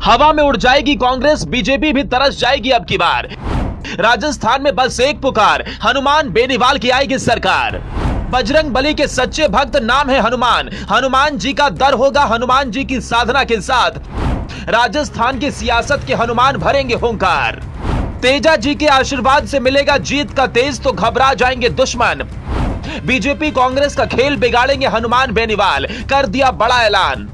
हवा में उड़ जाएगी कांग्रेस, बीजेपी भी तरस जाएगी अब की बार। राजस्थान में बस एक पुकार, हनुमान बेनीवाल की आएगी सरकार। बजरंग बली के सच्चे भक्त, नाम है हनुमान। हनुमान जी का दर होगा हनुमान जी की साधना के साथ। राजस्थान की सियासत के हनुमान भरेंगे हुंकार। तेजा जी के आशीर्वाद से मिलेगा जीत का तेज, तो घबरा जाएंगे दुश्मन। बीजेपी कांग्रेस का खेल बिगाड़ेंगे हनुमान बेनीवाल, कर दिया बड़ा ऐलान।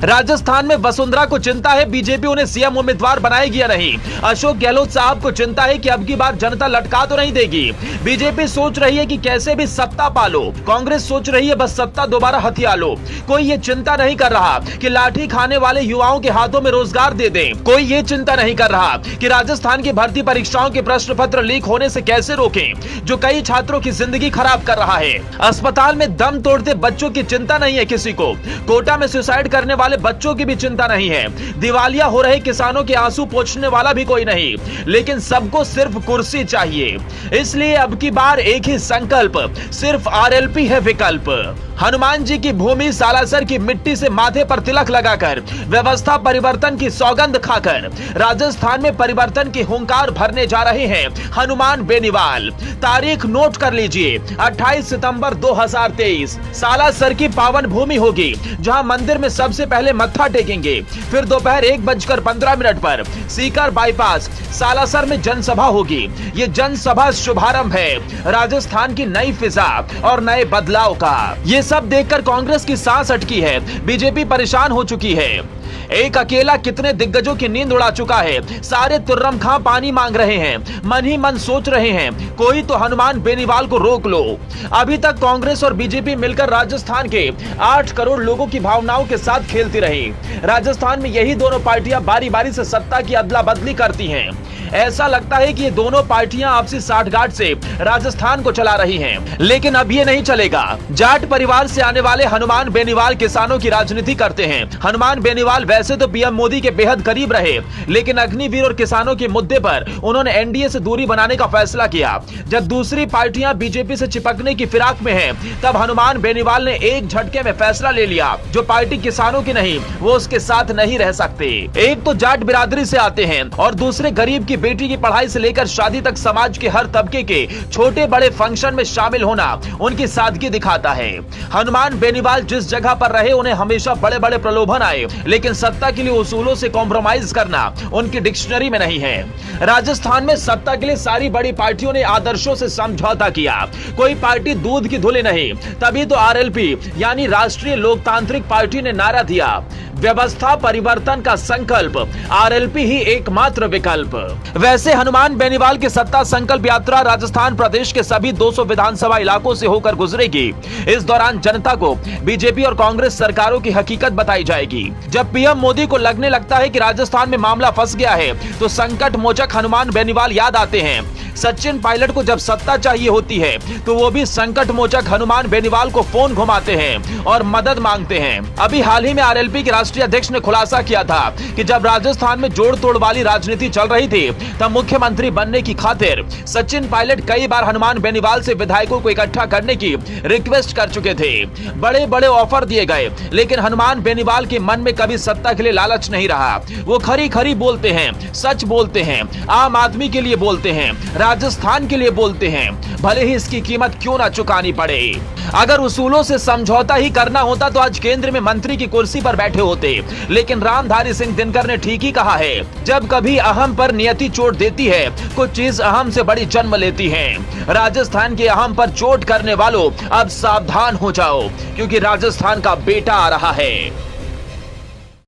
राजस्थान में वसुंधरा को चिंता है बीजेपी उन्हें सीएम उम्मीदवार बनाएगी या नहीं। अशोक गहलोत साहब को चिंता है कि अब की बार जनता लटका तो नहीं देगी। बीजेपी सोच रही है कि कैसे भी सत्ता पालो, कांग्रेस सोच रही है बस सत्ता दोबारा हथिया लो। कोई ये चिंता नहीं कर रहा कि लाठी खाने वाले युवाओं के हाथों में रोजगार दे दें। कोई ये चिंता नहीं कर रहा कि राजस्थान की भर्ती परीक्षाओं के प्रश्न पत्र लीक होने से कैसे रोकें, जो कई छात्रों की जिंदगी खराब कर रहा है। अस्पताल में दम तोड़ते बच्चों की चिंता नहीं है किसी को। कोटा में सुसाइड करने वाले बच्चों की भी चिंता नहीं है। दिवालिया हो रहे किसानों के आंसू पोंछने वाला भी कोई नहीं, लेकिन सबको सिर्फ कुर्सी चाहिए। इसलिए अब की बार एक ही संकल्प, सिर्फ आरएलपी है विकल्प। हनुमान जी की भूमि सालासर की मिट्टी से माथे पर तिलक लगाकर, व्यवस्था परिवर्तन की सौगंध खाकर राजस्थान में परिवर्तन की हुंकार भरने जा रहे हैं हनुमान बेनीवाल। तारीख नोट कर लीजिए, 28 सितंबर 2023 सालासर की पावन भूमि होगी, जहां मंदिर में सबसे पहले मत्था टेकेंगे। फिर दोपहर 1:15 पर सीकर बाईपास सालासर में जनसभा होगी। ये जनसभा शुभारंभ है राजस्थान की नई फिजा और नए बदलाव का। ये सब देखकर कांग्रेस की सांस अटकी है, बीजेपी परेशान हो चुकी है। एक अकेला कितने दिग्गजों की नींद उड़ा चुका है। सारे तुर्रम खां पानी मांग रहे हैं, मन ही मन सोच रहे हैं कोई तो हनुमान बेनीवाल को रोक लो। अभी तक कांग्रेस और बीजेपी मिलकर राजस्थान के 8 करोड़ लोगों की भावनाओं के साथ खेलती रही। राजस्थान में यही दोनों पार्टियां बारी बारी से सत्ता की अदला बदली करती हैं। ऐसा लगता है कि ये दोनों पार्टियां आपसी साठगांठ से राजस्थान को चला रही हैं, लेकिन अब ये नहीं चलेगा। जाट परिवार से आने वाले हनुमान बेनीवाल किसानों की राजनीति करते हैं। हनुमान बेनीवाल वैसे तो पीएम मोदी के बेहद करीब रहे, लेकिन अग्निवीर और किसानों के मुद्दे पर उन्होंने एनडीए से दूरी बनाने का फैसला किया। जब दूसरी पार्टियां बीजेपी से चिपकने की फिराक में हैं, तब हनुमान बेनीवाल ने एक झटके में फैसला ले लिया, जो पार्टी किसानों की नहीं, वो उसके साथ नहीं रह सकते। एक तो जाट बिरादरी से आते हैं और दूसरे गरीब की बेटी की पढ़ाई से लेकर शादी तक समाज के हर तबके के छोटे बड़े फंक्शन में शामिल होना उनकी सादगी दिखाता है। हनुमान बेनीवाल जिस जगह पर रहे, उन्हें हमेशा बड़े बड़े प्रलोभन आए, लेकिन सत्ता के लिए उसूलों से कॉम्प्रोमाइज करना उनकी डिक्शनरी में नहीं है। राजस्थान में सत्ता के लिए सारी बड़ी पार्टियों ने आदर्शों से समझौता किया। कोई पार्टी दूध की धुली नहीं। तभी तो आरएलपी यानी राष्ट्रीय लोकतांत्रिक पार्टी ने नारा दिया, व्यवस्था परिवर्तन का संकल्प, आरएलपी ही एकमात्र विकल्प। वैसे हनुमान बेनीवाल की सत्ता संकल्प यात्रा राजस्थान प्रदेश के सभी 200 विधानसभा इलाकों से होकर गुजरेगी। इस दौरान जनता को बीजेपी और कांग्रेस सरकारों की हकीकत बताई जाएगी। जब पीएम मोदी को लगने लगता है कि राजस्थान में मामला फंस गया है, तो संकट मोचक हनुमान बेनीवाल याद आते हैं। सचिन पायलट को जब सत्ता चाहिए होती है, तो वो भी संकट मोचक हनुमान बेनीवाल को फोन घुमाते हैं और मदद मांगते हैं। अभी हाल ही में आरएलपी के राष्ट्रीय अध्यक्ष ने खुलासा किया था कि जब राजस्थान में जोड़ तोड़ वाली राजनीति चल रही थी, तब मुख्यमंत्री बनने की खातिर सचिन पायलट कई बार हनुमान बेनीवाल से विधायकों को इकट्ठा करने की रिक्वेस्ट कर चुके थे। बड़े बड़े ऑफर दिए गए, लेकिन हनुमान बेनीवाल के मन में कभी सत्ता के लिए लालच नहीं रहा। वो खरी खरी बोलते हैं, सच बोलते हैं, आम आदमी के लिए बोलते हैं, राजस्थान के लिए बोलते हैं, भले ही इसकी कीमत क्यों ना चुकानी पड़े। अगर उसूलों से समझौता ही करना होता तो आज केंद्र में मंत्री की कुर्सी पर बैठे होते। लेकिन रामधारी सिंह दिनकर ने ठीक ही कहा है, जब कभी अहम पर नियति चोट देती है, कुछ चीज अहम से बड़ी जन्म लेती है। राजस्थान के अहम पर चोट करने वालों, अब सावधान हो जाओ, क्योंकि राजस्थान का बेटा आ रहा है।